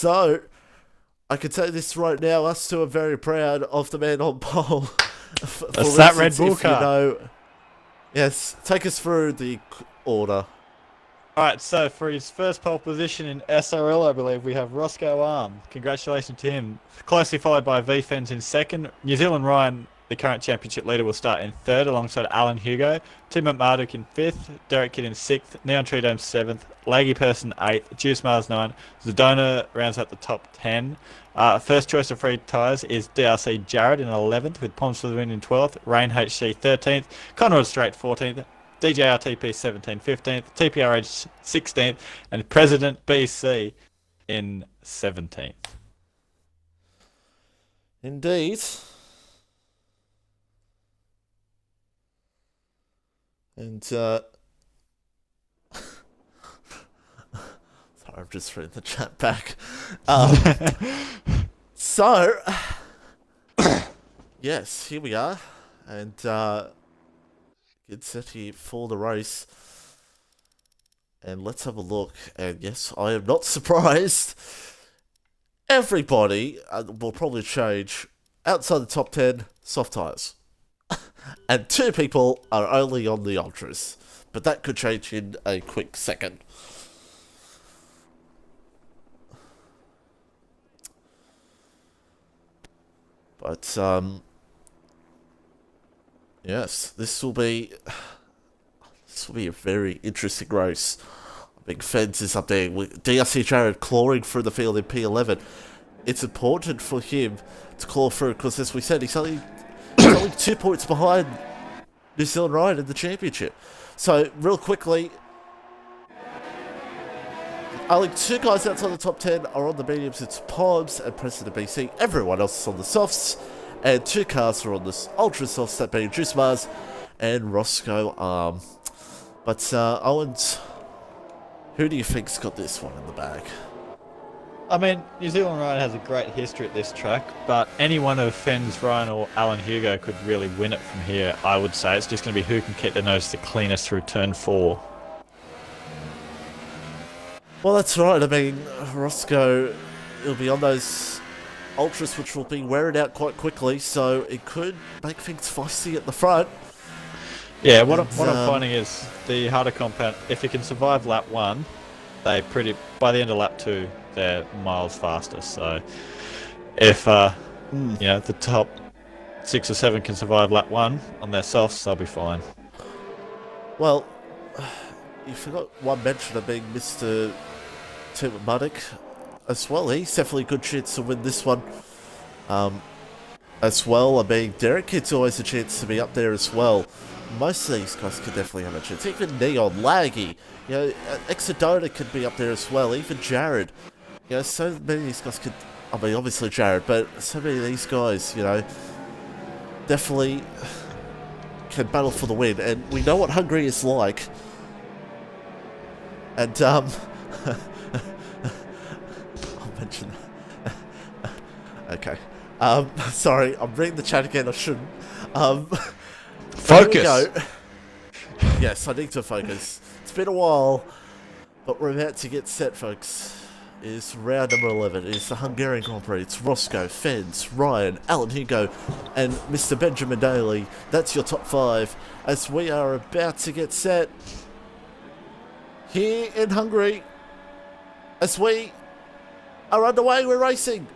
So, I can say this right now, us two are very proud of the man on pole. That's that Red Bull car. You know, yes, take us through the order. Alright, so for his first pole position in SRL, I believe, we have Roscoe Arm. Congratulations to him. Closely followed by V-Fens in second. New Zealand Ryan, the current championship leader, will start in third alongside Alan Hugo. Tim McMarduk in fifth. Derek Kidd in sixth. Neon Tree Dome seventh. Laggy Person eighth. Juice Mars 9. Zedona rounds out the top 10. First choice of free tyres is DRC Jared in 11th, with Palms for the win in 12th. Rain HC 13th. Conrad Strait 14th. DJRTP 17th, 15th, TPRH 16th, and President BC in 17th. Indeed. And, sorry, I'm just reading the chat back. So, yes, here we are. And, get set here for the race. And let's have a look. And yes, I am not surprised. Everybody will probably change outside the top 10 soft tyres. And 2 people are only on the ultras. But that could change in a quick second. But, yes, this will be a very interesting race. Big Fence is up there with DRC Jared clawing through the field in P11. It's important for him to claw through because, as we said, he's only 2 points behind New Zealand Ryan in the championship. So, real quickly, only 2 guys outside the top 10 are on the mediums. It's Pods and President BC. Everyone else is on the softs. And 2 cars are on the ultra softs, that being Juice Mars and Roscoe Arm. But, Owens, who do you think's got this one in the bag? I mean, New Zealand Ryan has a great history at this track, but any one of Fens, Ryan or Alan Hugo could really win it from here, I would say. It's just going to be who can keep their nose the cleanest through turn 4. Well, that's right. I mean, Roscoe, he'll be on those ultras which will be wearing out quite quickly, so it could make things feisty at the front. Yeah, what I'm finding is the harder compound, if it can survive lap 1, by the end of lap 2, they're miles faster. So if you know, the top 6 or 7 can survive lap 1 on their softs, they'll be fine. Well, you forgot one mention of being Mr. Tim McMarduk as well. He's definitely a good chance to win this one as well. I mean, Derek Kidd's always a chance to be up there as well. Most of these guys could definitely have a chance. Even Neon, Laggy, you know, Exodona could be up there as well. Even Jared. You know, so many of these guys could, I mean, obviously Jared, but so many of these guys, you know, definitely can battle for the win. And we know what Hungary is like. And, I'll mention that. Okay. Sorry, I'm reading the chat again, I shouldn't. Focus! Here we go. Yes, I need to focus. It's been a while, but we're about to get set, folks. It's round number 11. It's the Hungarian Grand Prix. It's Roscoe, Fens, Ryan, Alan Hugo, and Mr. Benjamin Daly. That's your top 5 as we are about to get set here in Hungary. As we are underway, we're racing.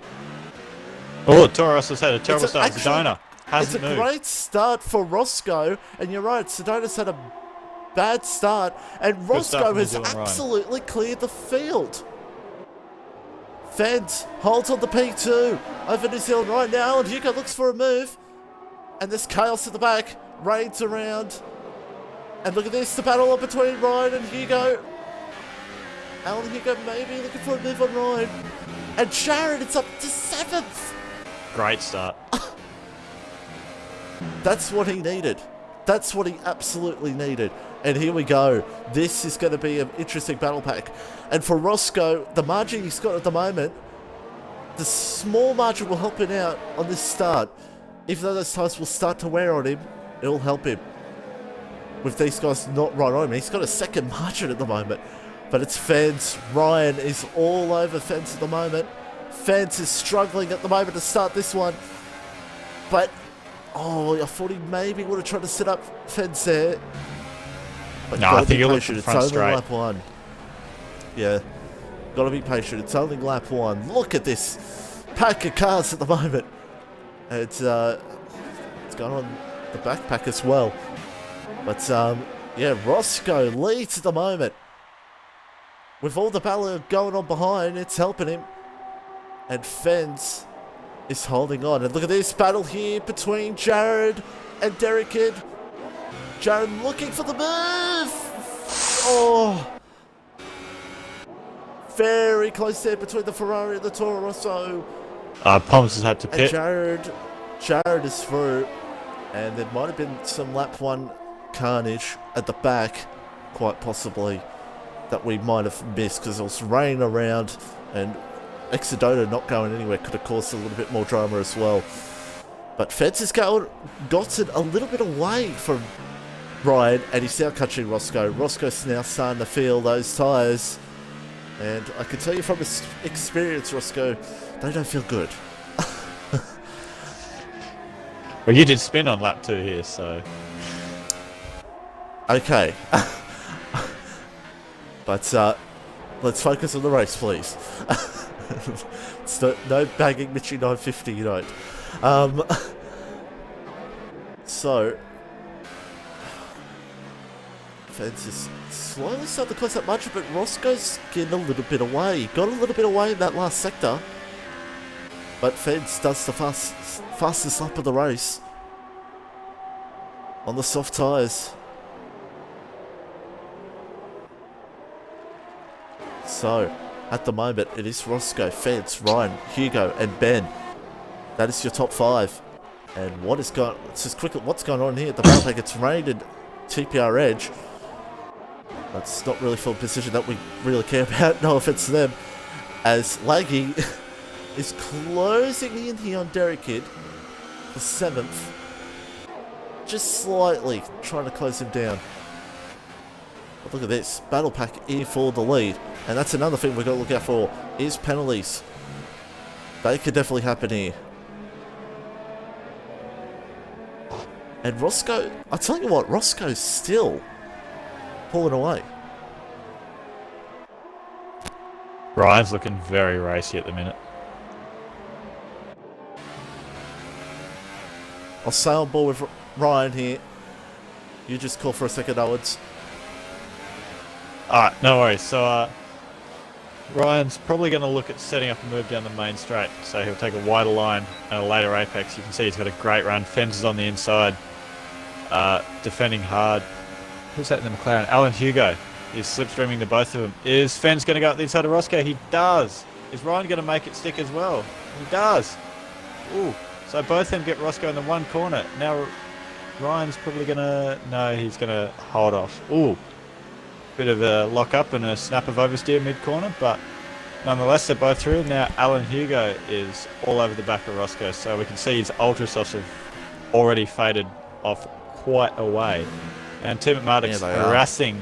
Oh, Toros has had a terrible start. Sedona hasn't moved. It's a great start for Roscoe, and you're right, Sedona's had a bad start, and Roscoe has absolutely cleared the field. Feds holds on the P2 over New Zealand right now. Alan Hugo looks for a move, and there's chaos at the back. Raids around, and look at this, the battle between Ryan and Hugo. Alan Hugo maybe looking for a move on Ryan, and Jared, it's up to 7th. Great start. That's what he needed. That's what he absolutely needed. And here we go. This is going to be an interesting battle pack. And for Roscoe, the margin he's got at the moment, the small margin will help him out on this start. Even though those tires will start to wear on him, it will help him. With these guys not right on him, he's got a second margin at the moment. But it's Fence. Ryan is all over Fence at the moment. Fence is struggling at the moment to start this one. But, oh, I thought he maybe would have tried to set up Fence there. But No, I think he'll look for the front it's straight. only lap 1. Yeah, gotta be patient. It's only lap 1. Look at this pack of cars at the moment. It's going on the backpack as well. But, yeah, Roscoe leads at the moment. With all the battle going on behind, it's helping him. And Fence is holding on. And look at this battle here between Jared and Derek Kidd. Jared looking for the move. Oh. Very close there between the Ferrari and the Toro Rosso. Poms has had to pit. And Jared is through. And there might have been some lap 1 carnage at the back, quite possibly, that we might have missed because there was rain around, and Exodota not going anywhere could have caused a little bit more drama as well. But Fence has gotten a little bit away from Ryan, and he's now catching Roscoe. Roscoe's now starting to feel those tyres, and I can tell you from experience, Roscoe, they don't feel good. Well, you did spin on lap 2 here, so... Okay. But let's focus on the race, please. It's no bagging Mitchie 950, you don't. So... Fence is slowly starting to close that much, but Roscoe's getting a little bit away. Got a little bit away in that last sector. But Fence does the fastest lap of the race. On the soft tyres. So, at the moment, it is Roscoe, Fence, Ryan, Hugo, and Ben. That is your top 5. And what is going? Let's just quickly, what's going on here at the back? It's rained in TPR Edge. That's not really for a position that we really care about. No offense to them. As Laggy is closing in here on Derek Kidd, the 7th. Just slightly trying to close him down. But look at this. Battle Pack here for the lead. And that's another thing we've got to look out for, is penalties. They could definitely happen here. And Roscoe, I'll tell you what, Roscoe's still pulling away. Ryan's looking very racy at the minute. I'll stay on board with Ryan here. You just call for a second, Owens. Alright, no worries. So, Ryan's probably going to look at setting up a move down the main straight. So he'll take a wider line and a later apex. You can see he's got a great run. Fence is on the inside. Defending hard. Who's that in the McLaren? Alan Hugo is slipstreaming to both of them. Is Fence going to go up the inside of Roscoe? He does. Is Ryan going to make it stick as well? He does. Ooh. So both of them get Roscoe in the one corner. Now Ryan's probably going to... No, he's going to hold off. Ooh. Bit of a lock up and a snap of oversteer mid-corner, but nonetheless they're both through. Now Alan Hugo is all over the back of Roscoe, so we can see his ultra softs have already faded off quite a way. And Tim McMurdoch's harassing.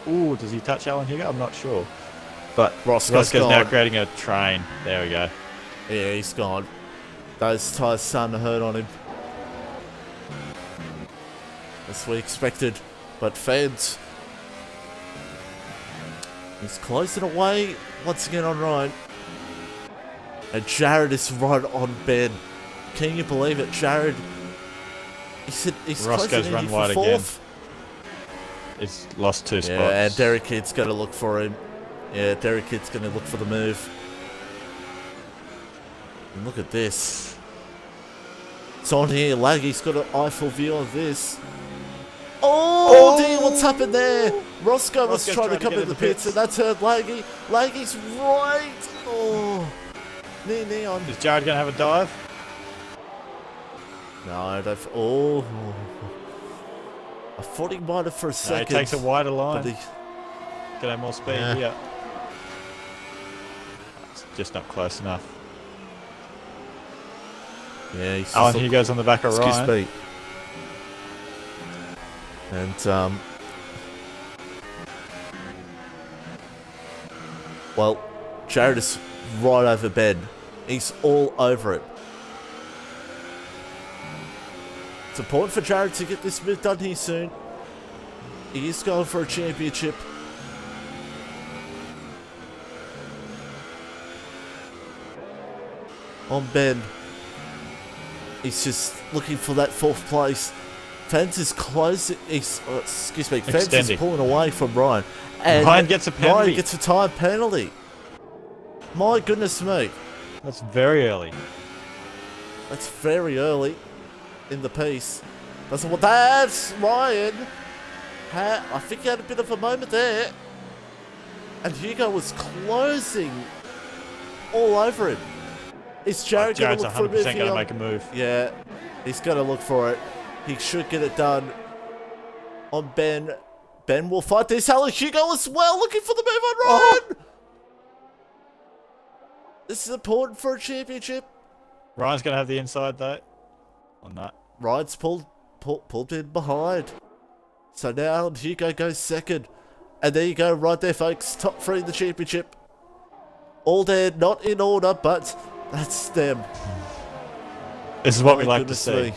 Ooh, does he touch Alan Hugo? I'm not sure. But Roscoe's now creating a train. There we go. Yeah, he's gone. Those tyres starting to hurt on him. As we expected. But Feds, he's closing away once again on Ryan. And Jared is right on Ben. Can you believe it? Jared, he's Roscoe's run wide again. He's lost 2 spots. Yeah, and Derek Kidd's going to look for him. Yeah, Derek Kidd's going to look for the move. And look at this. It's on here. Laggy's got an eyeful view of this. Oh, dear, what's happened there? Roscoe was trying to come in the pits, and that's hurt Laggy. Laggy's right. Oh, knee on. Is Jared going to have a dive? No, I don't. Oh. I thought he might have for a second. He takes a wider line. Gonna have more speed here. It's just not close enough. Yeah, he's Alan Hugo's on the back of Ryan. Me. And Well, Jared is right over Ben. He's all over it. It's important for Jared to get this move done here soon. He is going for a championship. On Ben. He's just looking for that 4th place. Fens is closing. Excuse me. Fens is pulling away from Ryan. And Ryan gets a penalty. Ryan gets a time penalty. My goodness me. That's very early. That's very early in the piece. Doesn't want that. Ryan. I think he had a bit of a moment there. And Hugo was closing all over him. Is Jared going to look for a move? Jared's 100% going to make a move. Yeah, he's going to look for it. He should get it done on Ben. Ben will fight this. Hello, Hugo as well, looking for the move on Ryan. This is important for a championship. Ryan's going to have the inside though. On that. Ryan's pulled in behind. So now Hugo goes second. And there you go, right there, folks. Top 3 in the championship. All there, not in order, but that's them. This is what we like to see. Me.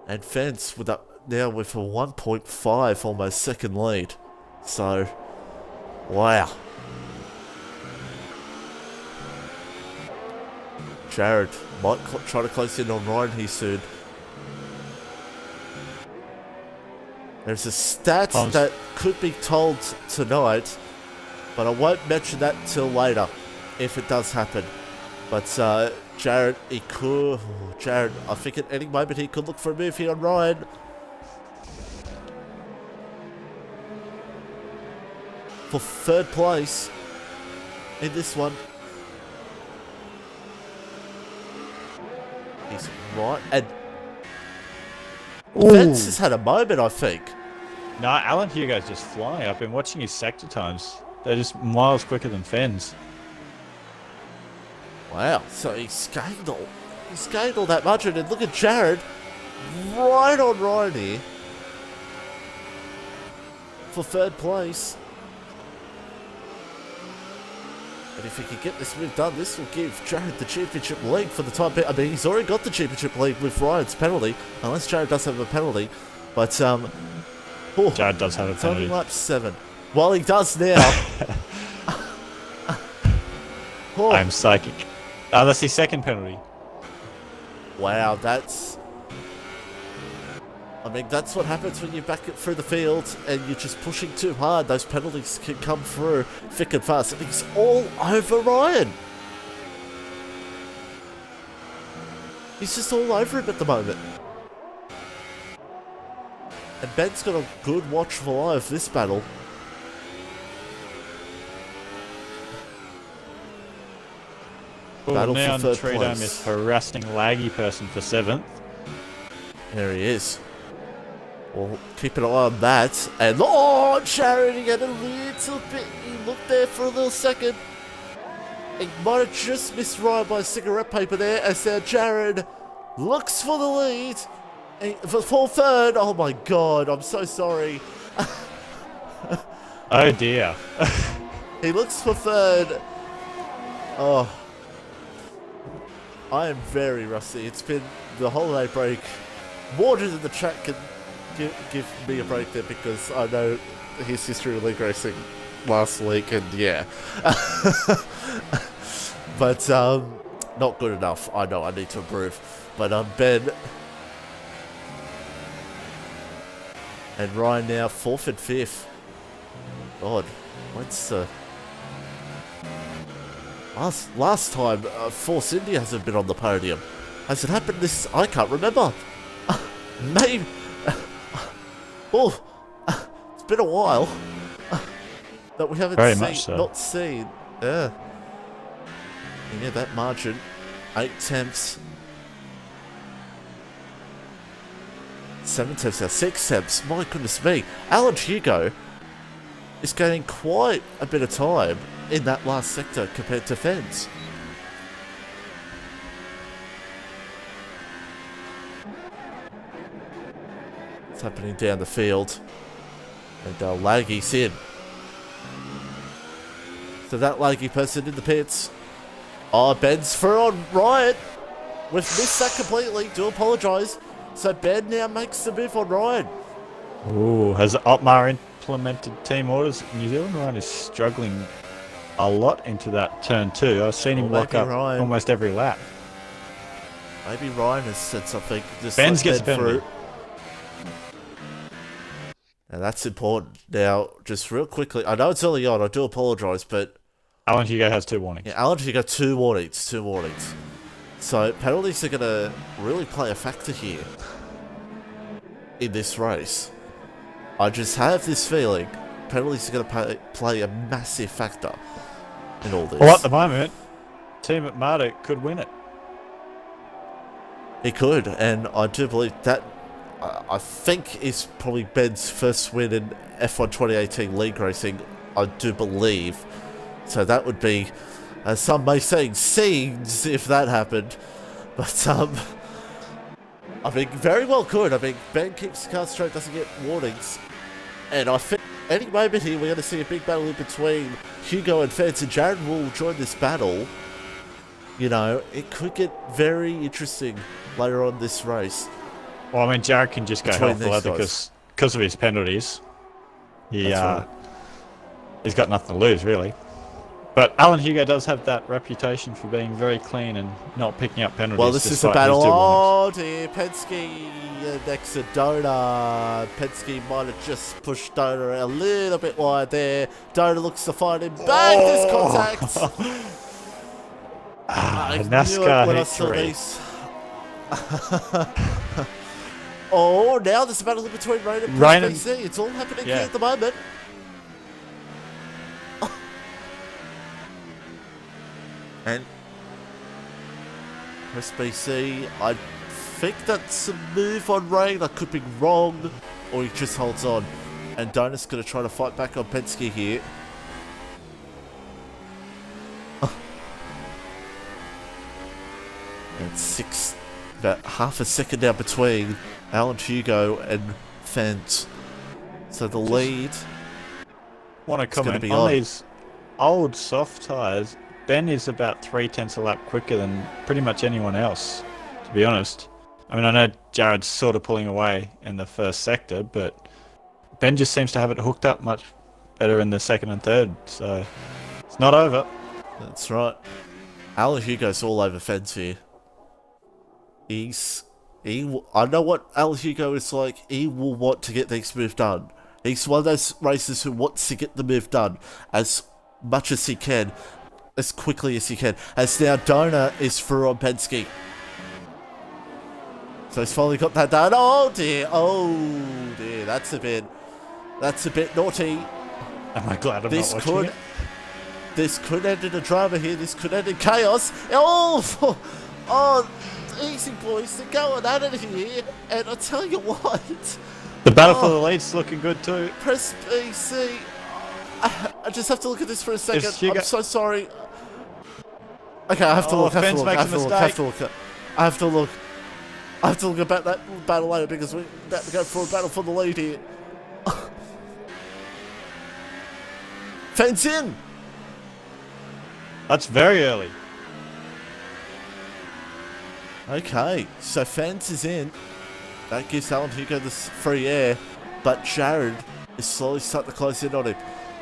And Fence with now with a 1.5 almost second lead. So, wow. Jared might try to close in on Ryan here soon. There's a stat that could be told tonight, but I won't mention that till later if it does happen. But Jared, Jared, I think at any moment he could look for a move here on Ryan. For 3rd place in this one. He's right, and Fence has had a moment, I think. No, Alan Hugo's just flying. I've been watching his sector times. They're just miles quicker than Fens. Wow, so he's gained all that much, and look at Jared, right on Ryan here, for 3rd place. And if he can get this move done, this will give Jared the championship lead for the time being. I mean, he's already got the championship lead with Ryan's penalty, unless Jared does have a penalty. But, Jared does have a penalty. Only lap 7. Well, he does now. I'm psychic. That's his 2nd penalty. Wow, that's what happens when you're back through the field and you're just pushing too hard. Those penalties can come through thick and fast. And he's all over Ryan. He's just all over him at the moment. And Ben's got a good watchful eye of this battle. Battle now for 3rd place. Is harassing laggy person for 7th. There he is. Well, keep an eye on that. And oh, Jared, he had a little bit. He looked there for a little second. He might have just missed Ryan by cigarette paper there. As Jared looks for the lead. For 3rd. Oh my God, I'm so sorry. Oh dear. He looks for 3rd. Oh. I am very rusty. It's been the holiday break. More than the track can give me a break there because I know his history with league racing last week, and yeah. But not good enough. I know I need to improve. But Ben and Ryan now 4th and 5th. God, what's last time Force India hasn't been on the podium. Has it happened this? I can't remember. Maybe. Oh, it's been a while that we haven't not seen. Yeah. And yeah, that margin, 8 temps, 7 temps now, 6 temps. My goodness me, Alan Hugo is gaining quite a bit of time in that last sector compared to Fens. It's happening down the field. And Laggy's in. So that laggy person in the pits. Oh, Ben's through on Ryan. We've missed that completely. Do apologise. So Ben now makes the move on Ryan. Ooh, has Otmar implemented team orders? New Zealand Ryan is struggling a lot into that turn 2. I've seen him lock up Ryan. almost every lap. Maybe Ryan has said something. Just Ben's let gets Ben penalty. through. And that's important. Now, just real quickly, I know it's early on, I do apologise, but Alan Hugo has 2 warnings. yeah, Alan, you got 2 warnings. So penalties are going to really play a factor here in this race. I just have this feeling penalties are going to play a massive factor in all this. Well, at the moment, team at Marta could win it. He could, and I do believe that. I think is probably Ben's first win in F1 2018 league racing. I do believe. So that would be, as some may say, scenes if that happened. But I mean, very well could. I mean, Ben keeps the car straight, doesn't get warnings, and I think any moment here we're going to see a big battle in between Hugo and Fence, and Jared will join this battle. You know, it could get very interesting later on this race. Well, I mean, Jared can just go hell for leather because of his penalties. He's got nothing to lose, really. But Alan Hugo does have that reputation for being very clean and not picking up penalties. Well, this is a battle. Oh dear, Penske next to Dona. Penske might have just pushed Dona a little bit wide there. Dona looks to find him. Bang! There's contact. NASCAR heat 3. Oh, now there's a battle between Rain and BC. It's all happening here at the moment. And Press BC, I think that's a move on Rain. I could be wrong, or he just holds on. And Donut's going to try to fight back on Penske here. And about half a second now between Alan Hugo and Fent. So the lead. Want to comment on these old soft tyres? Ben is about 3/10 a lap quicker than pretty much anyone else, to be honest. I mean, I know Jared's sort of pulling away in the first sector, but Ben just seems to have it hooked up much better in the second and third, so it's not over. That's right. Alan Hugo's all over Fence here. I know what Alan Hugo is like. He will want to get this move done. He's one of those racers who wants to get the move done as much as he can, as quickly as he can. As now Dona is through on Penske. So he's finally got that done. Oh dear, that's a bit naughty. Am I glad I'm not watching it? This could end in a drama here. This could end in chaos. Oh, easy boys, they're going at it here. And I tell you what, the battle for the lead's looking good too. Press BC. I just have to look at this for a second. I'm so sorry. Okay, I have to look. I have to look about that battle later because we're about to go for a battle for the lead here. Fence in. That's very early. Okay, so Fence is in. That gives Alan Hugo the free air, but Jared is slowly starting to close in on him.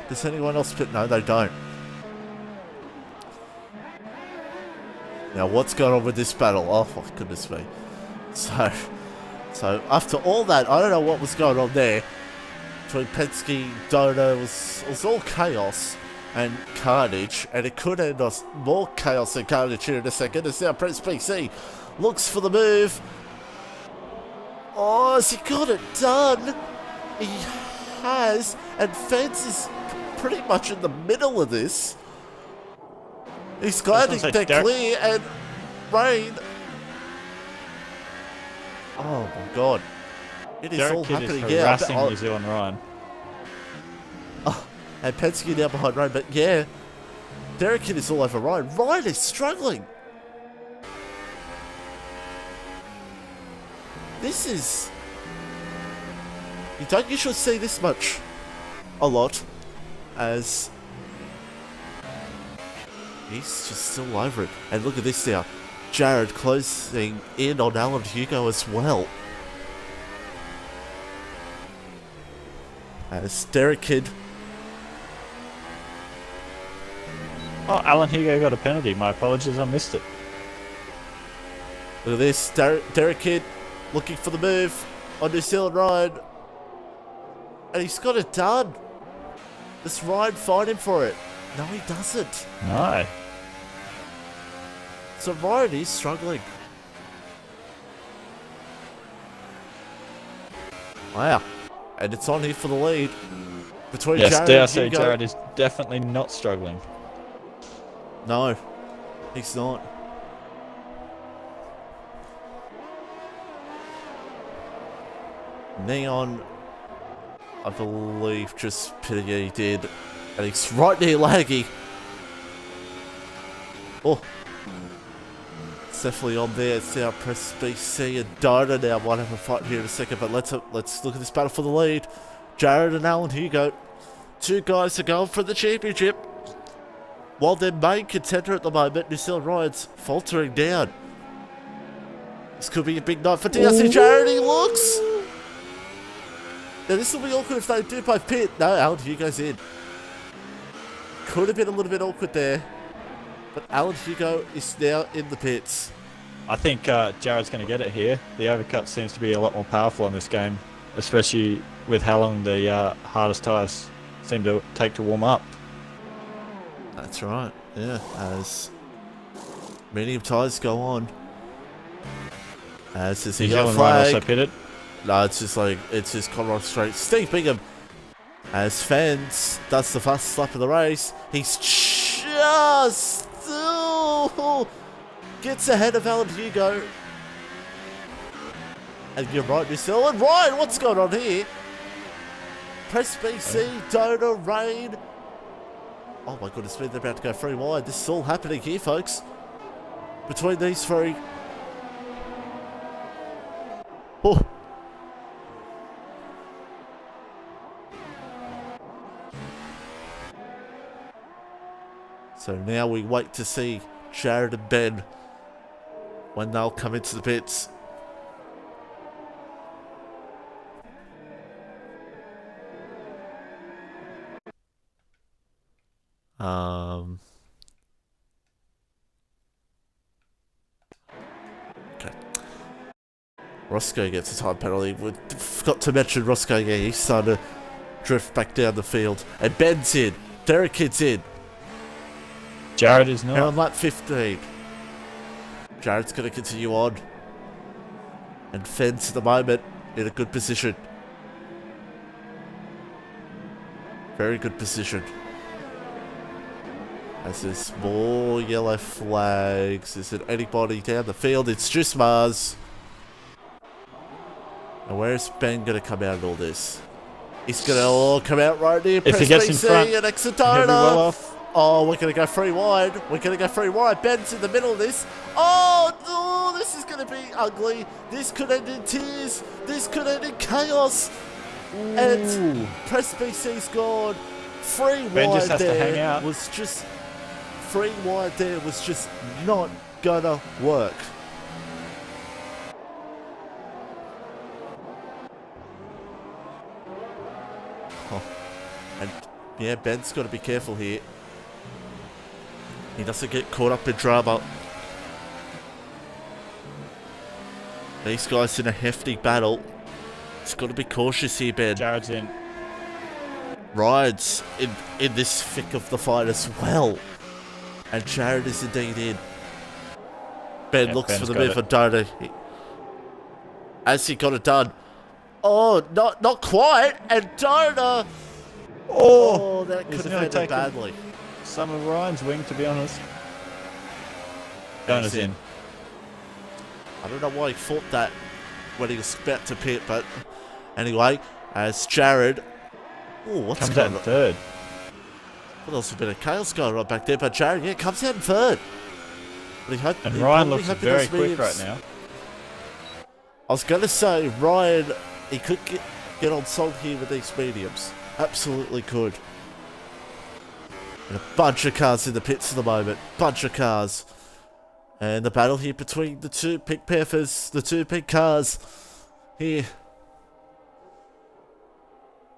Does anyone else pit? No, they don't. Now, what's going on with this battle? Oh, my goodness me. So after all that, I don't know what was going on there. Between Penske and Dona, it was all chaos and carnage, and it could end us more chaos and carnage here in a second. As now Press BC looks for the move. Oh, has he got it done? He has, and Fence is pretty much in the middle of this. He's glad they're clear, and Rain. Oh my god. It is all happening here. Harassing New Zealand Ryan. Oh, and Penske now behind Ryan, but yeah, Derek Kidd is all over Ryan. Ryan is struggling. This is... You don't usually see this much a lot, as He's just still over it. And look at this now. Jared closing in on Alan Hugo as well. As Derek Kidd. Oh, Alan Hugo got a penalty. My apologies, I missed it. Look at this. Derek Kidd looking for the move on New Zealand Ryan. And he's got it done. Does Ryan find him for it? No, he doesn't. No. So Ryan is struggling. Wow. And it's on here for the lead. Between Yes, Jared dare I and say Hugo. Jared is definitely not struggling. No, he's not. Neon, I believe, just pitting he did. And he's right near Laggy. Oh. It's definitely on there. It's now Press BC and Dona now might have a fight here in a second. But let's look at this battle for the lead. Jared and Alan Hugo. Two guys are going for the championship. While their main contender at the moment, New Zealand Ryan's faltering down. This could be a big night for DRC. Jared, he looks. Now this will be awkward if they do both pit. No, Alan Hugo's in. Could have been a little bit awkward there. But Alan Hugo is now in the pits. I think Jared's going to get it here. The overcut seems to be a lot more powerful in this game, especially with how long the hardest tyres seem to take to warm up. That's right, yeah, as medium tyres go on. As is the New yellow Zealand Ryan flag. also pitted. No, it's just Conrad straight. Steve Bingham, as Fens does the fastest lap of the race. He's just gets ahead of Alan Hugo. And you're right, New Zealand. Ryan, what's going on here? Press BC, Dona, Rain. Oh my goodness, they're about to go free wide. This is all happening here, folks. Between these three. Oh. So now we wait to see Jared and Ben when they'll come into the pits. Okay. Roscoe gets a time penalty. We forgot to mention Roscoe. Yeah, he's starting to drift back down the field. And Ben's in. Derek Kidd's in. Jared is Now not. on lap 15. Jared's going to continue on. And Fence at the moment in a good position. Very good position. As there's more yellow flags. Is it anybody down the field? It's just Mars. And where's Ben going to come out in all this? He's going to come out right near If he gets in front, and he'll be Exodona. well off. Oh, we're going to go free wide. We're going to go free wide. Ben's in the middle of this. Oh, this is going to be ugly. This could end in tears. This could end in chaos. Ooh. And Press BC's gone. Free Ben wide just has to hang there out. was just... Free wide there was just not going to work. Oh. And yeah, Ben's got to be careful here. He doesn't get caught up in drama. These guys in a hefty battle. He's got to be cautious here, Ben. Jared's in. Rides in this thick of the fight as well. And Jared is indeed in. Ben looks Ben's for the got move it. for Dona. As he got it done. Oh, not quite. And Dona. Oh, that He's could have nearly ended taken badly. some of Ryan's wing, to be honest. Dona's in. I don't know why he fought that when he was about to pit, but anyway, as Jared. Oh, what's Comes out going in on? third. Well, there's a bit of chaos going on back there, but Jared, yeah, comes out in third. But And Ryan looks very quick right now. I was going to say, Ryan, he could get on song here with these mediums. Absolutely could. And a bunch of cars in the pits at the moment. Bunch of cars. And the battle here between the two pink Panthers, the two pink cars. Here.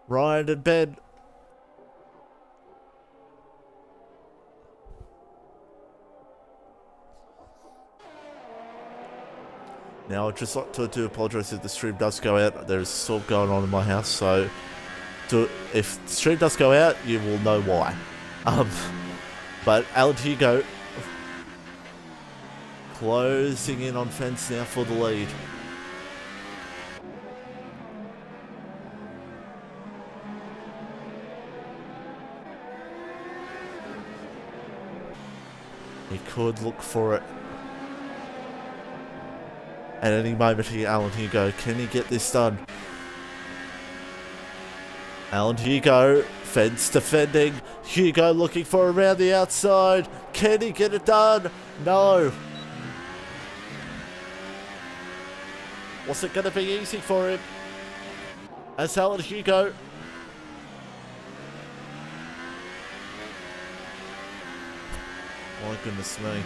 Ryan and Ben. Now, I'd just like to apologise if the stream does go out. There's a storm going on in my house, so if the stream does go out, you will know why. But Alan Hugo closing in on Fence now for the lead. He could look for it. At any moment here, Alan Hugo, can he get this done? Alan Hugo, Fence defending. Hugo looking for around the outside. Can he get it done? No. Was it going to be easy for him? As Alan Hugo. My goodness me.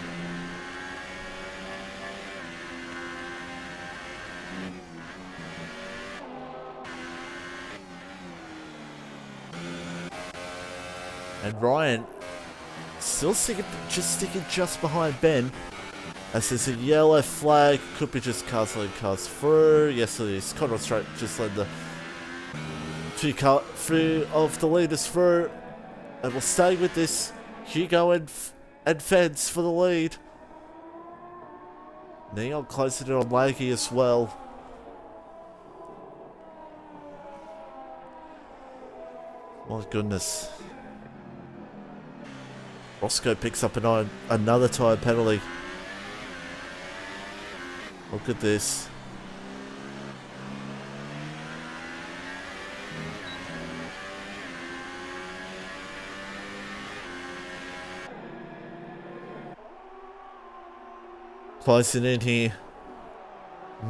And Ryan still sticking just behind Ben. As there's a yellow flag, could be just cars letting cars through. Yes, it is. Conrad Straight just letting the few of the leaders through. And we'll stay with this. Hugo and Fence for the lead. Neon closing it on Laggy as well. My goodness. Roscoe picks up another tyre penalty. Look at this. Closing in here.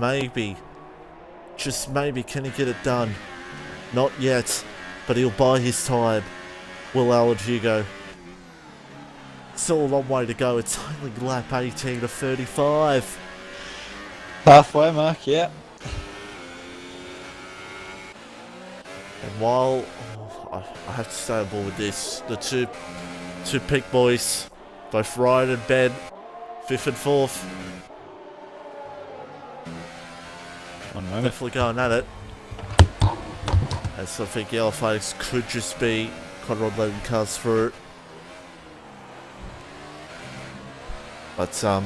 Maybe. Just maybe. Can he get it done? Not yet. But he'll buy his time. Will Alan Hugo. Still a long way to go. It's only lap 18 to 35. Halfway mark, yeah. And while I have to stay on board with this, the two pink boys, both Ryan and Ben, 5th and 4th. One moment. Definitely going at it. As I think yellow flags could just be Conrad letting cars through. But look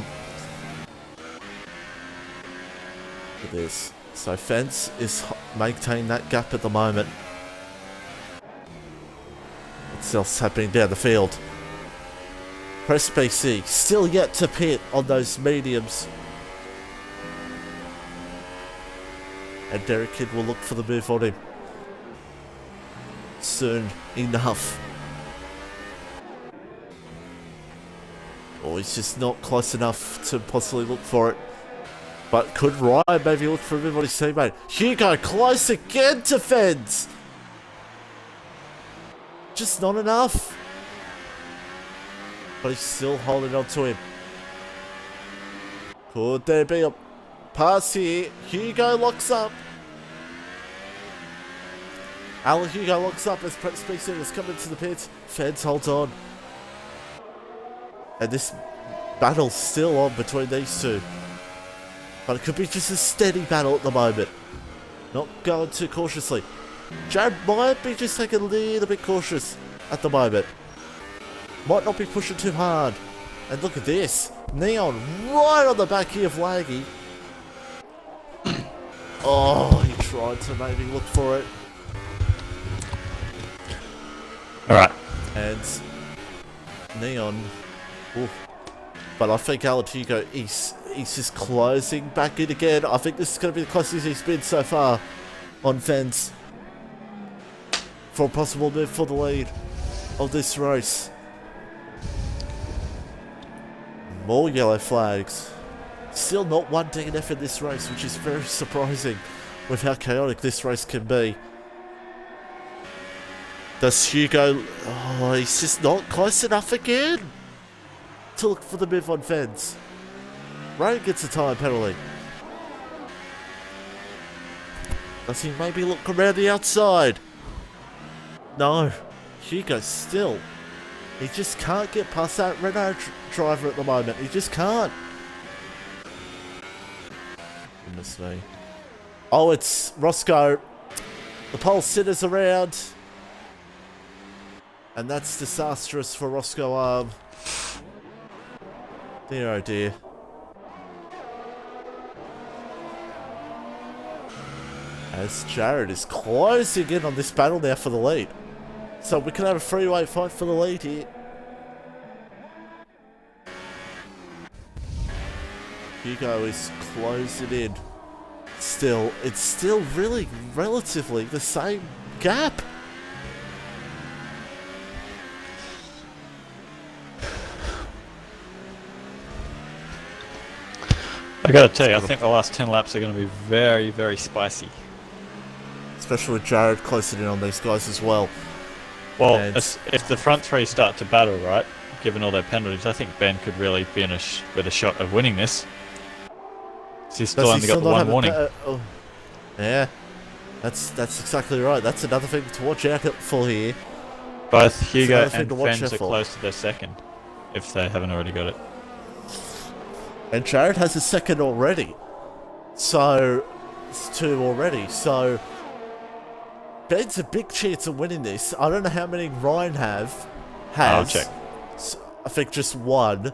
at this. So Fence is maintaining that gap at the moment. What's else happening down the field? Press BC still yet to pit on those mediums. And Derek Kidd will look for the move on him. Soon enough. Or he's just not close enough to possibly look for it. But could Ryan maybe look for a move on his teammate? Hugo close again to Fence. Just not enough. But he's still holding on to him. Could there be a pass here? Hugo locks up. Alan Hugo locks up as Prep Speaker has come into the pits. Fence holds on. And this battle's still on between these two. But it could be just a steady battle at the moment. Not going too cautiously. Jared might be just taking a little bit cautious at the moment. Might not be pushing too hard. And look at this. Neon right on the back here of Laggy. Oh, he tried to maybe look for it. Alright. And Neon. Ooh. But I think Alan Hugo, he's just closing back in again. I think this is going to be the closest he's been so far on Fence. For a possible move for the lead of this race. More yellow flags. Still not one DNF in this race, which is very surprising with how chaotic this race can be. Does Hugo... Oh, he's just not close enough again to look for the move on fence. Ryan gets a time penalty. Does he maybe look around the outside? No. Hugo still. He just can't get past that Renault driver at the moment. He just can't. Goodness me. Oh, it's Roscoe. The pole sitters around. And that's disastrous for Roscoe Arm. Dear oh dear. As Jared is closing in on this battle now for the lead. So we can have a three-way fight for the lead here. Hugo is closing in. Still, it's still really relatively the same gap. I gotta tell you, I think the last 10 laps are going to be very, very spicy. Especially with Jared closing in on these guys as well. Well, if the front three start to battle, right, given all their penalties, I think Ben could really be in with a shot of winning this. He's still only got the one warning. Oh. Yeah, that's exactly right. That's another thing to watch out for here. Both Hugo and Fens are close to their second, if they haven't already got it. And Jared has a second already. So, it's two already. So, Ben's a big chance of winning this. I don't know how many Ryan has. I'll check. I think just one.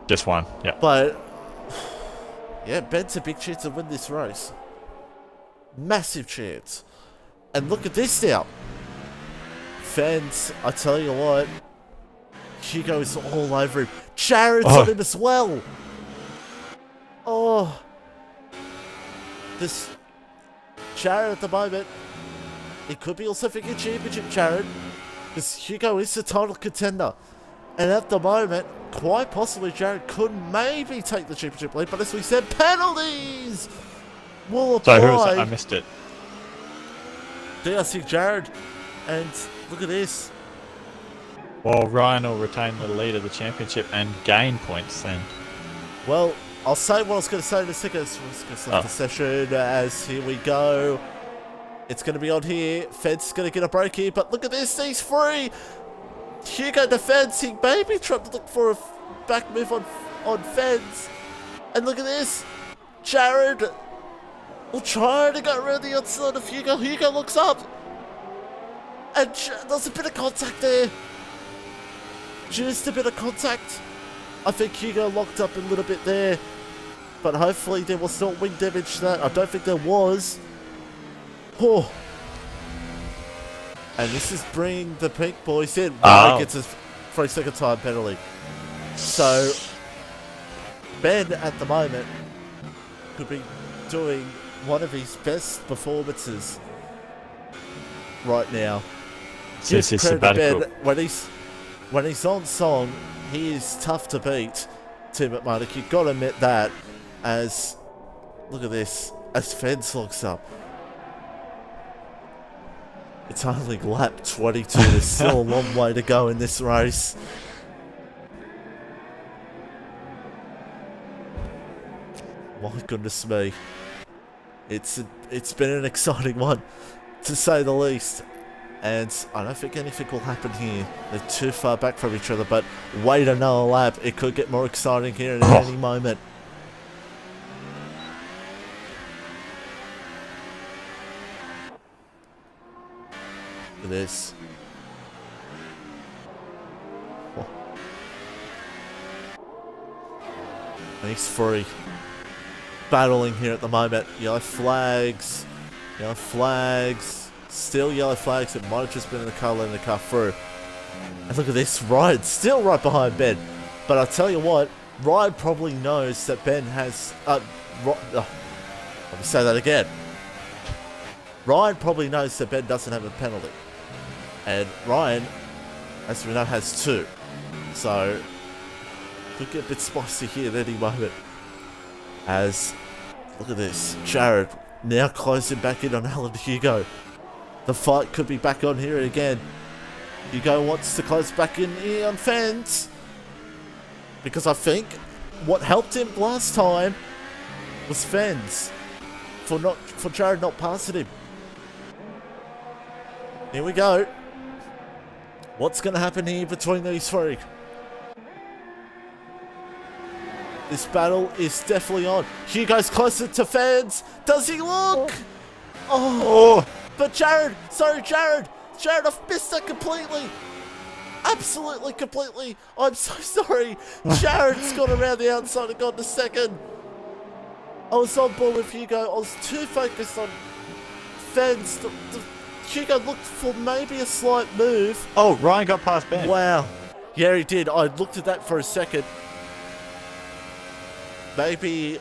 Just one, yeah. But, yeah, Ben's a big chance of winning this race. Massive chance. And look at this now. Fans, I tell you what. Hugo is all over him. Jared's on him as well. Oh. This Jared at the moment. It could be also thinking championship, Jared. Because Hugo is the title contender. And at the moment, quite possibly Jared could maybe take the championship lead. But as we said, penalties will apply. So who was it? I missed it. DRC Jared. And look at this. Well, Ryan will retain the lead of the championship and gain points then. Well, I'll say what I was going to say in a second. Let's go start the session as here we go. It's going to be on here. Fed's going to get a break here, but look at this. He's free. Hugo defends. He maybe tried to look for a back move on Feds. And look at this. Jared will try to go around the outside of Hugo. Hugo looks up. And there's a bit of contact there. Just a bit of contact. I think Hugo locked up a little bit there. But hopefully there was not wing damage to that. I don't think there was. Oh. And this is bringing the Pink Boys in. He gets a 3-second time penalty. So, Ben at the moment could be doing one of his best performances right now. This is sabbatical. When he's on song, he is tough to beat, Tim McMurdoch. You've got to admit that. As, look at this, as Fence looks up. It's only lap 22. There's still a long way to go in this race. My goodness me. It's been an exciting one, to say the least. And I don't think anything will happen here. They're too far back from each other, but wait another lap. It could get more exciting here at any moment. Look at this. Oh. And he's free. Battling here at the moment. Yellow flags. Yellow flags. Still yellow flags. It might have just been in the car letting the car through. And look at this. Ryan still right behind Ben. But I'll tell you what. Ryan probably knows that Ben has... let me say that again. Ryan probably knows that Ben doesn't have a penalty. And Ryan, as we know, has 2. So, could get a bit spicy here at any moment. As, look at this. Jared now closing back in on Alan Hugo. The fight could be back on here again. Hugo wants to close back in here on fence. Because I think what helped him last time was fence. For Jared not passing him. Here we go. What's going to happen here between these three? This battle is definitely on. Hugo's closer to fans. Does he look? Oh. But Jared. Sorry, Jared. Jared, I've missed that completely. Absolutely, completely. I'm so sorry. Jared's gone around the outside and gone to second. I was on board with Hugo. I was too focused on fans. Hugo looked for maybe a slight move. Oh, Ryan got past Ben. Wow. Yeah, he did. I looked at that for a second. Maybe,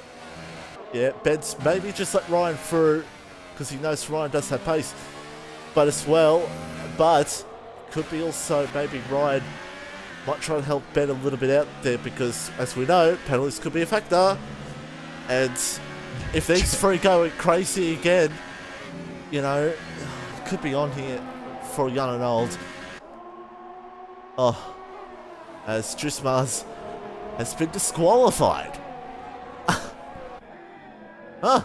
yeah, Ben's maybe just let Ryan through because he knows Ryan does have pace. But as well, could be also maybe Ryan might try to help Ben a little bit out there because, as we know, penalties could be a factor. And if these three go crazy again, you know, it could be on here for young and old. Oh, as Jusmaz has been disqualified. Huh.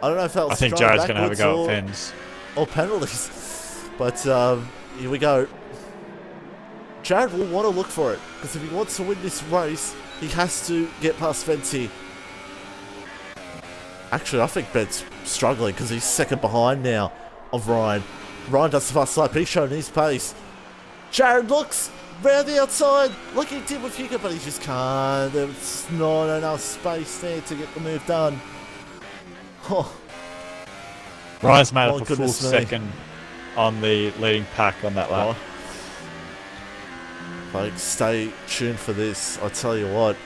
I don't know if that was I think Jared's going to have a go at Fens. Or penalties. But here we go. Jared will want to look for it. Because if he wants to win this race, he has to get past Fens here. Actually, I think Ben's struggling because he's second behind now of Ryan. Ryan does the fast lap. He's showing his pace. Jared looks round the outside like he did with Hugo, but he just can't. There's not enough space there to get the move done. Oh. Ryan's made up a full second on the leading pack on that lap. Folks, stay tuned for this. I tell you what,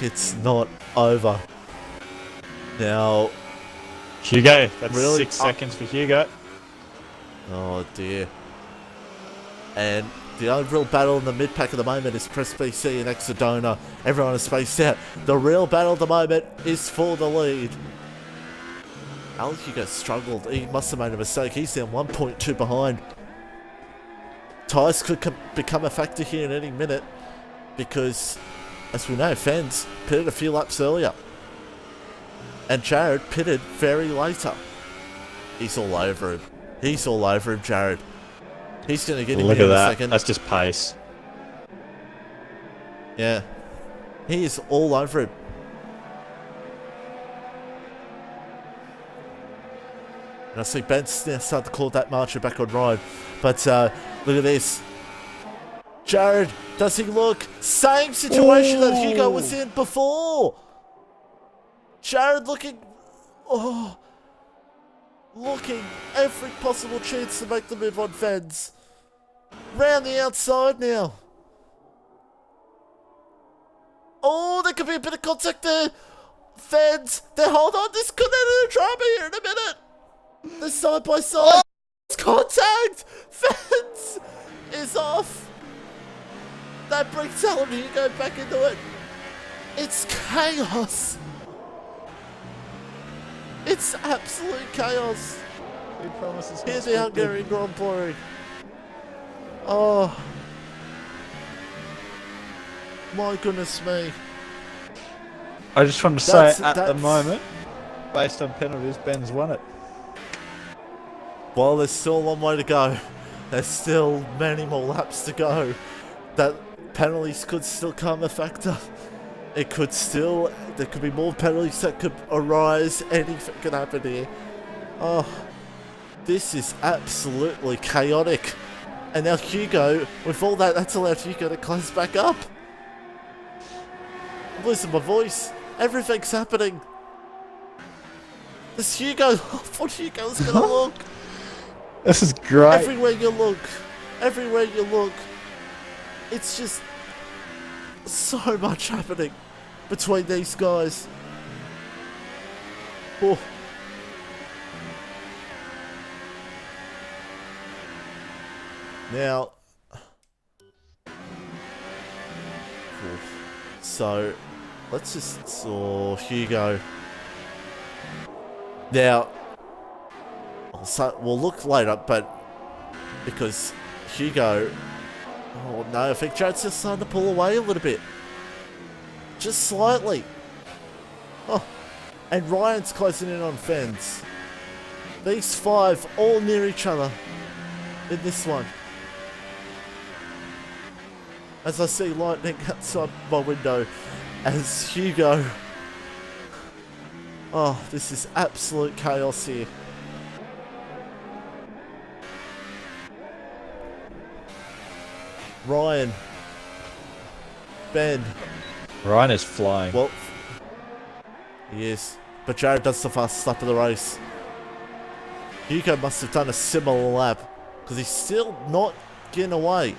it's not over. Now, Hugo, that's really 6 seconds for Hugo. Oh dear. And the only real battle in the mid-pack at the moment is Press BC and Exodona. Everyone is spaced out. The real battle at the moment is for the lead. Alex Hugo struggled. He must have made a mistake. He's down 1.2 behind. Tyres could become a factor here in any minute because, as we know, Fens pitted a few laps earlier. And Jared pitted very later. He's all over him. He's all over him, Jared. He's going to get him here in a second. That's just pace. Yeah. He is all over him. And I see Ben's now starting to call that marcher back on Ryan. But look at this. Jared, does he look? Same situation that Hugo was in before. Jared looking every possible chance to make the move on Fens. Round the outside now. Oh, there could be a bit of contact there. Fens, they hold on. This could end in a drama here in a minute. They're side by side. It's contact. Fens is off. That brings Alan Hugo back into it. It's chaos. It's absolute chaos. He promises. Here's the Hungarian Grand Prix. Oh. My goodness me. I just want to say, at the moment, based on penalties, Ben's won it. Well, there's still a long way to go. There's still many more laps to go. That penalties could still come a factor. It could still, there could be more penalties that could arise. Anything could happen here. Oh, this is absolutely chaotic. And now Hugo, with all that, that's allowed Hugo to close back up. I'm losing my voice. Everything's happening. This Hugo, I thought Hugo was going to look. This is great. Everywhere you look, it's just so much happening between these guys. Oh. Now, so let's just saw Hugo. Now, so we'll look later, but because Hugo... Oh no, I think Jared's just starting to pull away a little bit. Just slightly. Oh, and Ryan's closing in on Fens. These 5 all near each other in this one. As I see lightning outside my window as Hugo... Oh, this is absolute chaos here. Ryan. Ben. Ryan is flying. Well, he is. But Jared does the fastest lap of the race. Hugo must have done a similar lap, because he's still not getting away.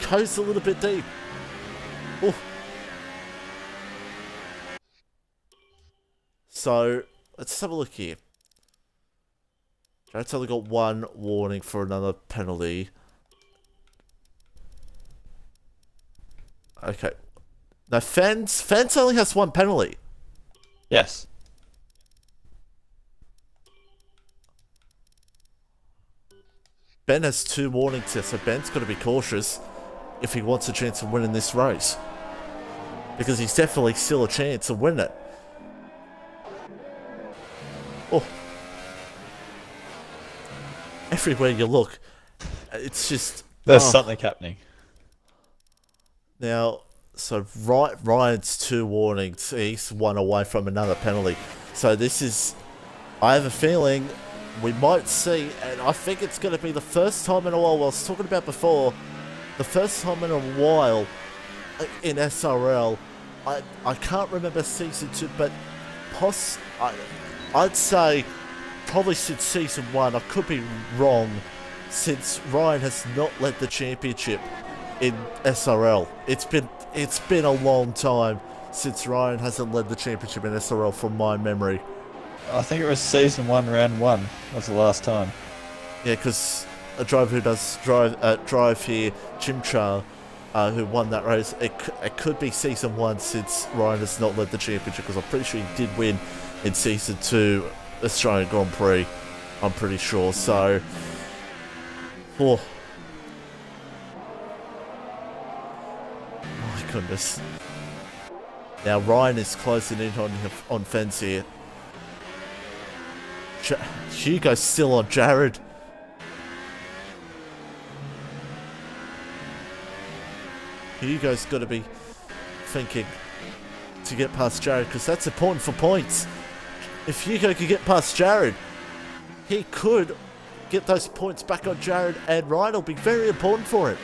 Goes a little bit deep. Ooh. So, let's have a look here. Jared's only got 1 warning for another penalty. Okay. Now, Fens only has 1 penalty. Yes. Ben has 2 warnings here, so Ben's got to be cautious if he wants a chance of winning this race. Because he's definitely still a chance of winning it. Oh. Everywhere you look, it's just... There's something happening. Now, so Ryan's 2 warnings. He's 1 away from another penalty. So this is... I have a feeling we might see, and I think it's going to be the first time in a while, I was talking about before, the first time in a while in SRL, I can't remember Season 2, but I'd say probably since Season 1, I could be wrong, since Ryan has not led the championship in SRL. It's been a long time since Ryan hasn't led the championship in SRL from my memory. I think it was Season 1, Round 1. That's the last time. Yeah, because a driver who does drive here, Chimchar, who won that race, it could be Season 1 since Ryan has not led the championship, because I'm pretty sure he did win in Season 2 Australian Grand Prix. I'm pretty sure, so... Oh. My goodness. Now Ryan is closing in on Fens here. Hugo's still on Jared. Hugo's got to be thinking to get past Jared, because that's important for points. If Hugo could get past Jared, he could get those points back on Jared, and Ryan will be very important for him.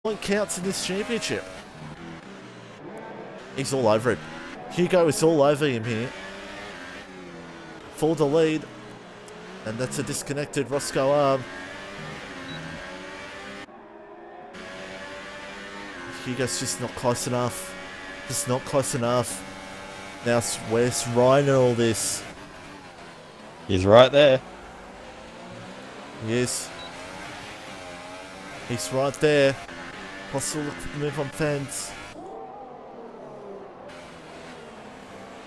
Point counts in this championship. He's all over it. Hugo is all over him here. For the lead, and that's a disconnected Roscoe arm. Hugo's just not close enough. Just not close enough. Now, where's Ryan in all this? He's right there. He is. He's right there. Possible move on Fens.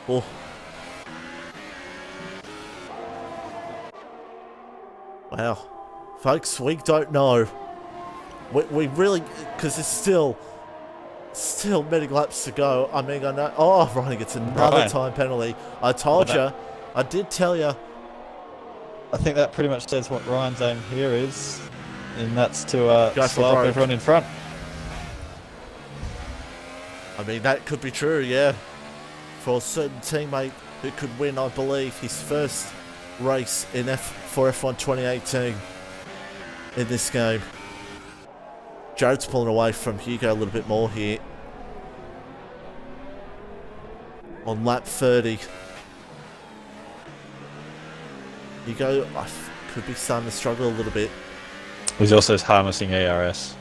Oh. Wow. Folks, we don't know. We really... Because there's still many laps to go. I mean, I know... Oh, Ryan gets another time penalty. I told you. I did tell you. I think that pretty much says what Ryan's aim here is. And that's to slow up everyone in front. I mean, that could be true, yeah. For a certain teammate who could win, I believe, his first race in for F1 2018 in this game. Jared's pulling away from Hugo a little bit more here. On lap 30. Hugo could be starting to struggle a little bit. He's also harnessing ARS.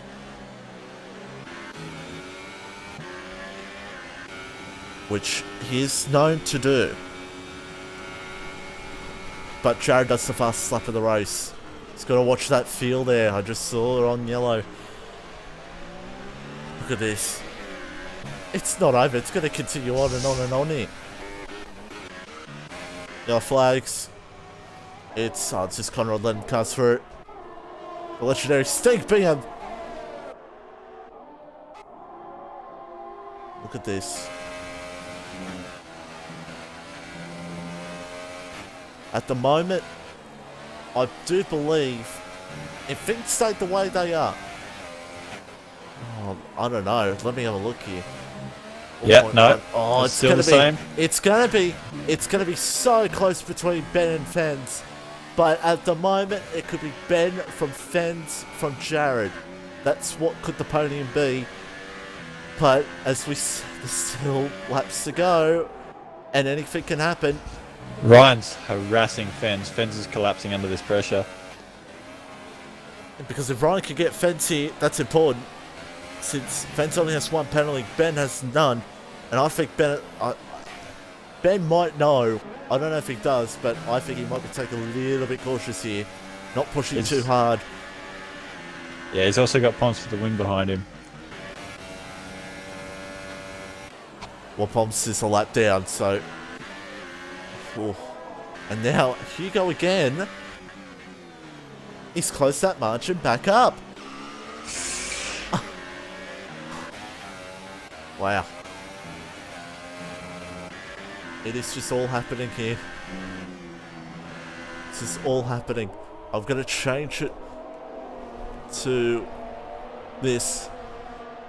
Which he is known to do. But Jared does the fastest lap of the race. He's got to watch that field there. I just saw it on yellow. Look at this. It's not over. It's going to continue on and on and on here. Yellow flags. It's just Conrad letting cars through. The legendary stink beam. Look at this. At the moment, I do believe if things stay the way they are, I don't know. Let me have a look here. Yeah, no. Oh, it's still gonna the same. It's gonna be so close between Ben and Fens. But at the moment, it could be Ben from Fens from Jared. That's what could the podium be. But as there's still laps to go, and anything can happen. Ryan's harassing Fens. Fens is collapsing under this pressure. Because if Ryan can get Fens here, that's important. Since Fens only has one penalty, Ben has none. And I think Ben might know. I don't know if he does, but I think he might be taking a little bit cautious here. Not pushing too hard. Yeah, he's also got Pons for the wing behind him. Well, Pons is a lap down, so... Ooh. And now, Hugo again. He's closed that margin back up. Wow. It is just all happening here. This is all happening. I'm going to change it to this.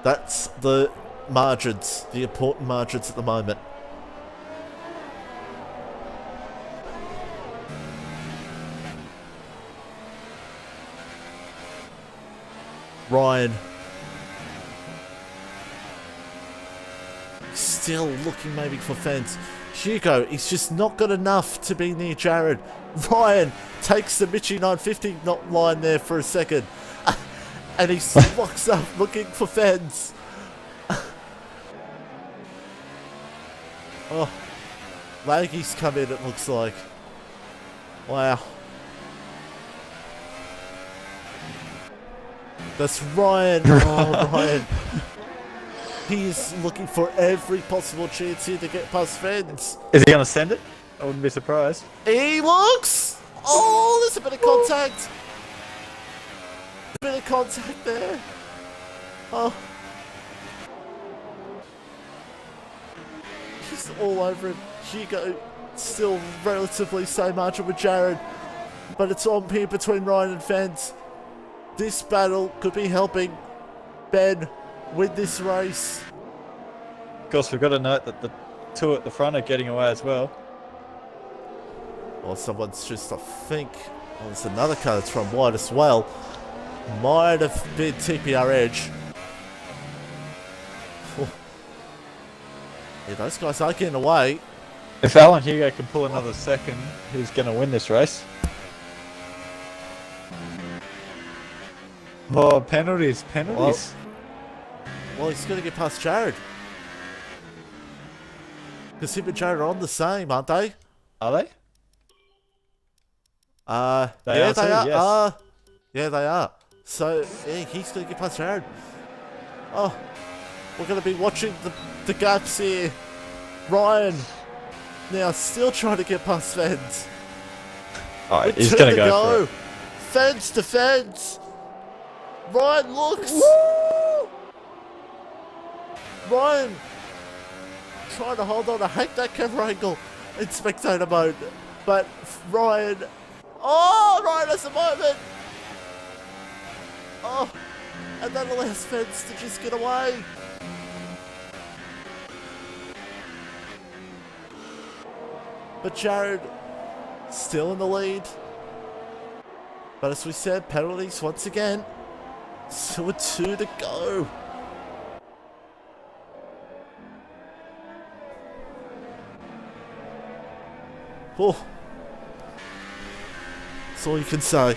That's the margins, the important margins at the moment. Ryan. Still looking maybe for Fens. Hugo, he's just not good enough to be near Jared. Ryan takes the Mitchie 950 not line there for a second. And he locks up looking for Fens. Oh, Laggy's come in, it looks like. Wow. That's Ryan. Oh, Ryan. He is looking for every possible chance here to get past Fens. Is he going to send it? I wouldn't be surprised. He looks! Oh, there's a bit of contact. A bit of contact there. Oh. He's all over him. Hugo still relatively same margin with Jared. But it's on here between Ryan and Fens. This battle could be helping Ben win this race. Of course, we've got to note that the two at the front are getting away as well. Well, someone's just, I think, well, there's another car that's from wide as well. Might have been TPR Edge. Oh. Yeah, those guys are getting away. If Alan Hugo can pull another second, he's going to win this race. Oh, penalties. Well, he's going to get past Jared. Because him and Jared are on the same, aren't they? Are they? They are. Yes. Yeah, they are. So, yeah, he's going to get past Jared. Oh, we're going to be watching the gaps here. Ryan now still trying to get past Fens. Alright, he's going to go for it. Fens to Fens. Ryan looks. Woo! Ryan trying to hold on. I hate that camera angle in spectator mode. But Ryan... Oh, Ryan has a moment. Oh, and that allows Fens to just get away. But Jared still in the lead. But as we said, penalties once again. So a 2 to go. Oh. That's all you can say.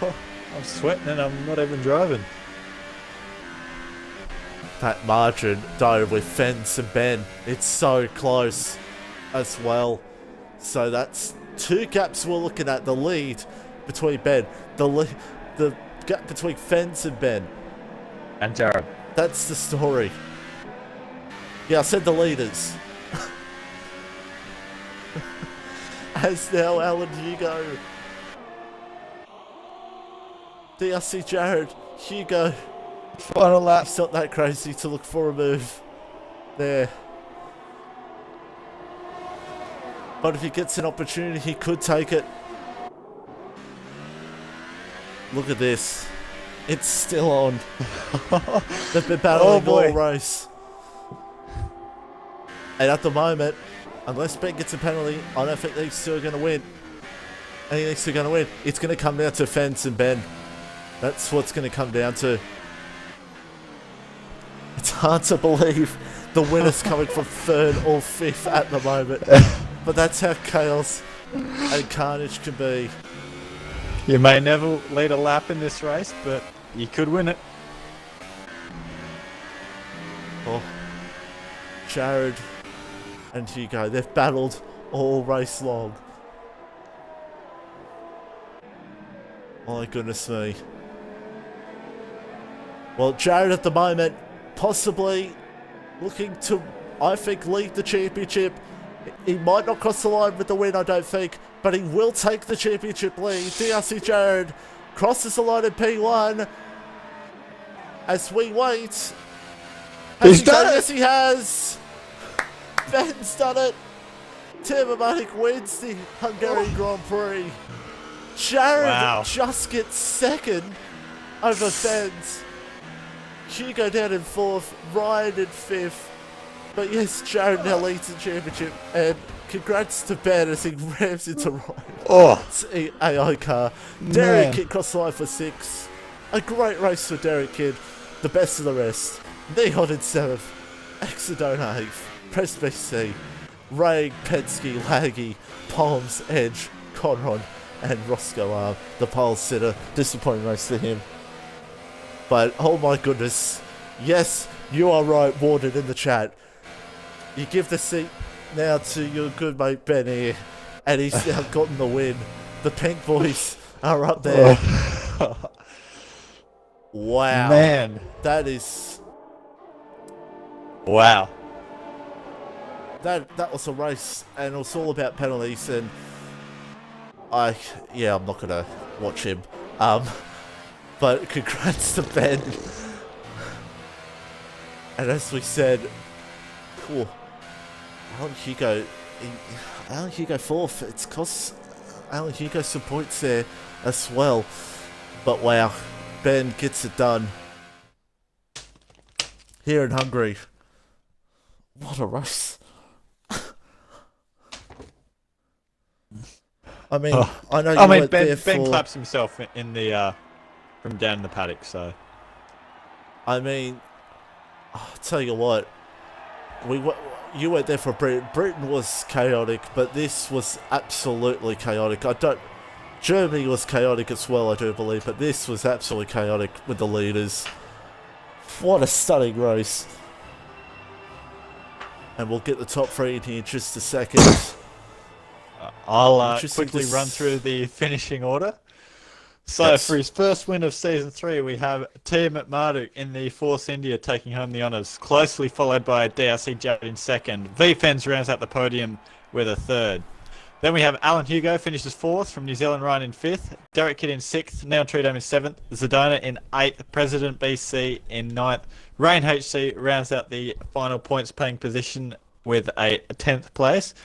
Oh, I'm sweating and I'm not even driving. That margin, though, with Fens and Ben, it's so close as well. So that's 2 gaps we're looking at. The lead between Ben. The gap between Fens and Ben. And Jared. That's the story. Yeah, I said the leaders. As now Alan Hugo DRC Jared, Hugo. Final lap. He's not that crazy to look for a move there. But if he gets an opportunity, he could take it. Look at this. It's still on. They've been battling all race. And at the moment, unless Ben gets a penalty, I don't think these two are going to win. I think these two are going to win. It's going to come down to Fence and Ben. That's what's going to come down to. It's hard to believe the winner's coming from 3rd or 5th at the moment. But that's how chaos and carnage can be. You may never lead a lap in this race, but you could win it. Oh, Jared and Hugo, they've battled all race long. My goodness me. Well, Jared at the moment, possibly looking to, I think, lead the championship. He might not cross the line with the win, I don't think, but he will take the championship lead. DRC Jared crosses the line in P1 as we wait. He's done it! Yes, he has. Ben's done it. Timbermatic wins the Hungarian Grand Prix. Jared just gets 2nd over Ben's. Hugo down in 4th, Ryan in 5th. But yes, Jared now leads the championship, and congrats to Ben as he rams into Ryan's AI car. Derek Kidd crossed the line for 6th. A great race for Derek Kidd, the best of the rest. Neon in 7th, Exodona 8th, Press BC, Ray, Penske, Laggy, Palms, Edge, Conron, and Roscoe Arm, the pole sitter. Disappointing race for him. But oh my goodness, yes, you are right, Warden in the chat. You give the seat now to your good mate Ben here, and he's now gotten the win. The Pink Boys are up there. Wow. Man. That is... Wow. That was a race, and it was all about penalties, and I'm not going to watch him. But congrats to Ben. And as we said, cool. Alan Hugo 4th. It's cost Alan Hugo some points there as well. But wow, Ben gets it done here in Hungary. What a race. I mean, I know you weren't there for... Ben claps himself in the from down in the paddock, so... I mean, I'll tell you what, you weren't there for Britain. Britain was chaotic, but this was absolutely chaotic. Germany was chaotic as well, I do believe, but this was absolutely chaotic with the leaders. What a stunning race. And we'll get the top 3 in here in just a second. I'll quickly run through the finishing order. So for his first win of Season 3, we have Tia McMarduk in the Force India taking home the honours, closely followed by DRC Jared in 2nd. V-Fens rounds out the podium with a 3rd. Then we have Alan Hugo finishes 4th, from New Zealand Ryan in 5th, Derek Kidd in 6th, Neon Treedome in 7th, Zedona in 8th, President BC in 9th, Rain HC rounds out the final points paying position with a 10th place.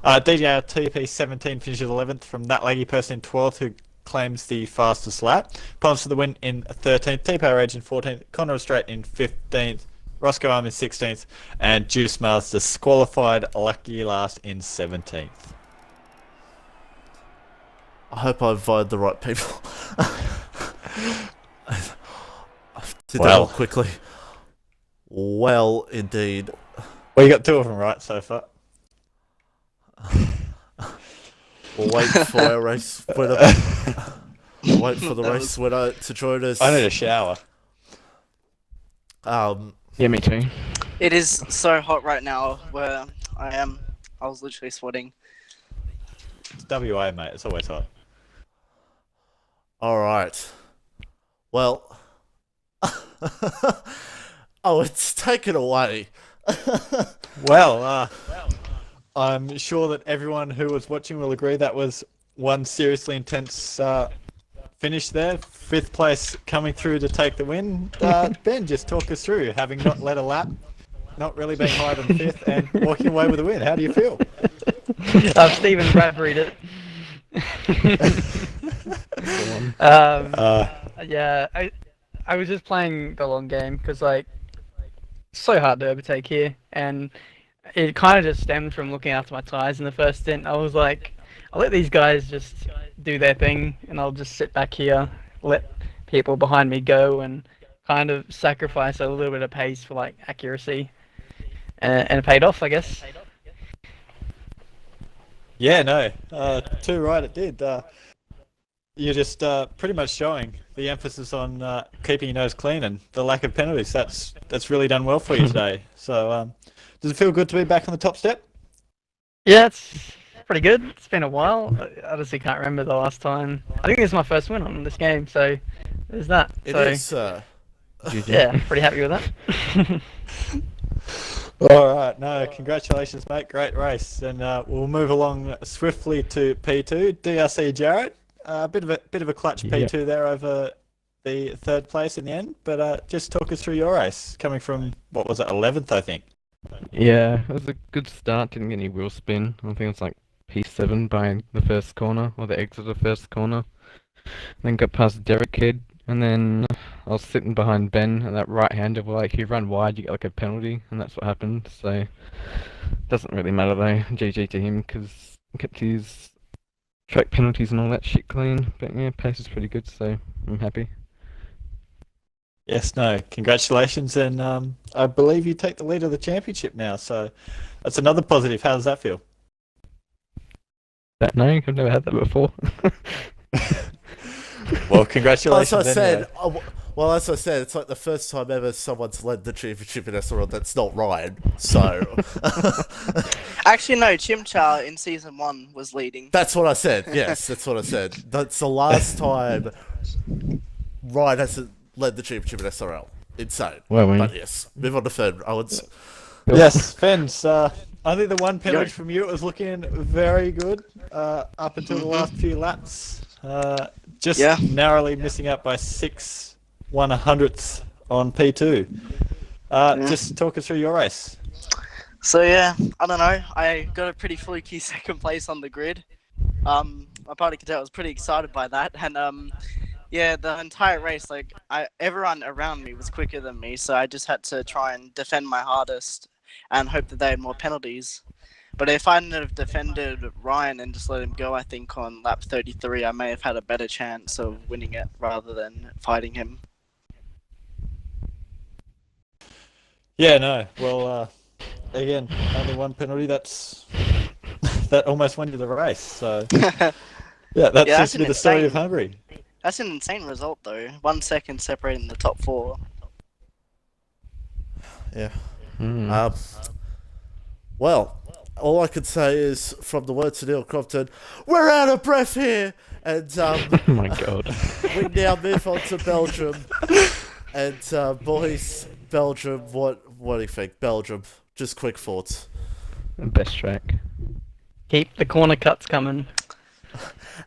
DJR TP17 finishes 11th, from that laggy person in 12th who claims the fastest lap. Palms for the win in 13th, T-Power Age in 14th, Conrad Strait in 15th, Roscoe Arm in 16th, and Juice Mars disqualified lucky last in 17th. I hope I invited the right people. I did that all quickly. Well, indeed. Well, you got 2 of them right so far. We'll wait for our race winner. Wait for the race winner to join us. I need a shower. Yeah, me too. It is so hot right now where I am. I was literally sweating. It's WA, mate. It's always hot. Alright. Well. Oh, it's taken away. Well, I'm sure that everyone who was watching will agree that was one seriously intense finish there. 5th place coming through to take the win. Ben, just talk us through, having not led a lap, not really being higher than 5th, and walking away with a win. How do you feel? Stephen Bradbury'd it. Yeah, I was just playing the long game because like it's so hard to overtake here, and it kind of just stemmed from looking after my tyres in the first stint. I was like, I'll let these guys just do their thing, and I'll just sit back here, let people behind me go, and kind of sacrifice a little bit of pace for like accuracy, and it paid off, I guess. Yeah, no, too right it did. You're just pretty much showing the emphasis on keeping your nose clean and the lack of penalties. That's really done well for you today. So, does it feel good to be back on the top step? Yeah, it's pretty good. It's been a while. I honestly can't remember the last time. I think this is my first win on this game, so there's that. It so, is. Yeah, pretty happy with that. All right, no, congratulations, mate. Great race, and we'll move along swiftly to P2. DRC Jarrett, a bit of a clutch P2 there over the 3rd place in the end. But just talk us through your race, coming from what was it, 11th, I think. Yeah, it was a good start. Didn't get any wheel spin. I think it was like P7 by the first corner, or the exit of the first corner. Then got past Derek Kid, and then I was sitting behind Ben, and that right-hander, well, like, if you run wide, you get like a penalty, and that's what happened. So, doesn't really matter though. GG to him, because he kept his track penalties and all that shit clean. But yeah, pace is pretty good, so I'm happy. Yes, no, congratulations, and I believe you take the lead of the championship now, so that's another positive. How does that feel? No, I've never had that before. Well, congratulations. As I said, it's like the first time ever someone's led the championship in SRL that's not Ryan. So, Actually, no. Chimchar in season 1 was leading. that's what I said. Yes, that's what I said. That's the last time Ryan hasn't led the championship in SRL. Insane. But yes, move on to Fern. Yes, Fens. I think the one penalty from you, it was looking very good up until the last few laps. Just narrowly missing out by 6/100ths on P2. Just talk us through your race. So yeah, I don't know. I got a pretty fluky 2nd place on the grid. My party cadet was pretty excited by that, and yeah, the entire race, like everyone around me was quicker than me, so I just had to try and defend my hardest and hope that they had more penalties. But if I hadn't have defended Ryan and just let him go, I think on lap 33, I may have had a better chance of winning it rather than fighting him. Yeah, no. Well, again, only one penalty. That almost won you the race. So yeah, that seems to be the story of Hungary. That's an insane result, though. 1 second separating the top 4. Yeah. Well, all I could say is, from the words of Neil Crompton, we're out of breath here! And, Oh my god. we now move on to Belgium. And, boys, Belgium, what do you think? Belgium, just quick thoughts. Best track. Keep the corner cuts coming.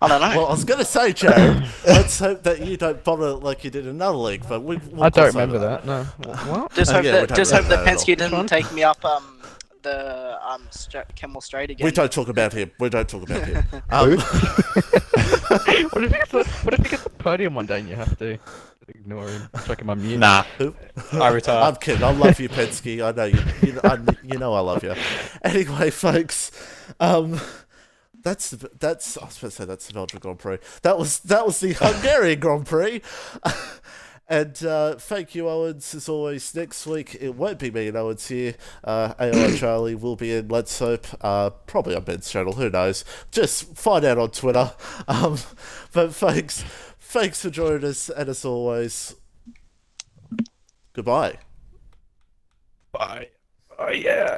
I don't know. Well, I was going to say, Jared, let's hope that you don't bother like you did in another league, but we'll I don't remember that. No. What? Just hope that Penske at all. didn't take me up the Kemmel Straight again. We don't talk about him. What if you get the podium one day and you have to ignore him? Chuck him on mute. Nah, Who? I retire. I'm kidding. I love you, Penske. I know you. You know I love you. Anyway, folks, that's I was supposed to say that's the Belgian Grand Prix. That was the Hungarian Grand Prix. And thank you, Owens, as always. Next week, it won't be me and Owens here. AI Charlie will be in Let's Hope, probably on Ben's channel, who knows. Just find out on Twitter. But thanks for joining us, and as always, goodbye. Bye. Oh yeah.